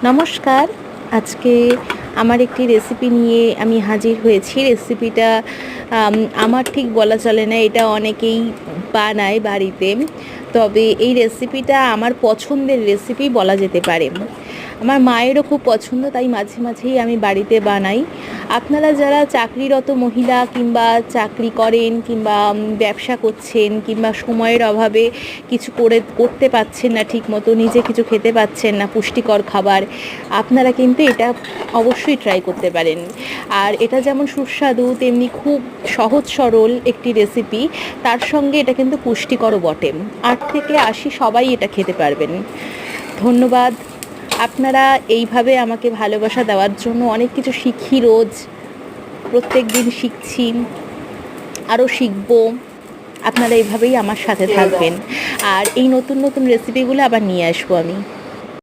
নমস্কার। আজকে আমার একটি রেসিপি নিয়ে আমি হাজির হয়েছি। রেসিপিটা আম আমার ঠিক বলা চলে না, এটা অনেকেই বানায় বাড়িতে। তবে এই রেসিপিটা আমার পছন্দের রেসিপি বলা যেতে পারে। আমার মায়েরও খুব পছন্দ, তাই মাঝে মাঝেই আমি বাড়িতে বানাই। আপনারা যারা চাকরিরত মহিলা কিংবা চাকরি করেন কিংবা ব্যবসা করছেন কিংবা সময়ের অভাবে কিছু করতে পারছেন না ঠিকমতো, নিজে কিছু খেতে পাচ্ছেন না পুষ্টিকর খাবার, আপনারা কিন্তু এটা অবশ্যই ট্রাই করতে পারেন। আর এটা যেমন সুস্বাদু তেমনি খুব সহজ সরল একটি রেসিপি, তার সঙ্গে এটা কিন্তু পুষ্টিকরও বটে। 8 থেকে 80 সবাই এটা খেতে পারবেন। ধন্যবাদ। আপনারা এইভাবে আমাকে ভালোবাসা দেওয়ার জন্য। অনেক কিছু শিখি রোজ, প্রত্যেক দিন শিখছি, আরও শিখবো। আপনারা এইভাবেই আমার সাথে থাকবেন, আর এই নতুন নতুন রেসিপিগুলো আবার নিয়ে আসবো আমি।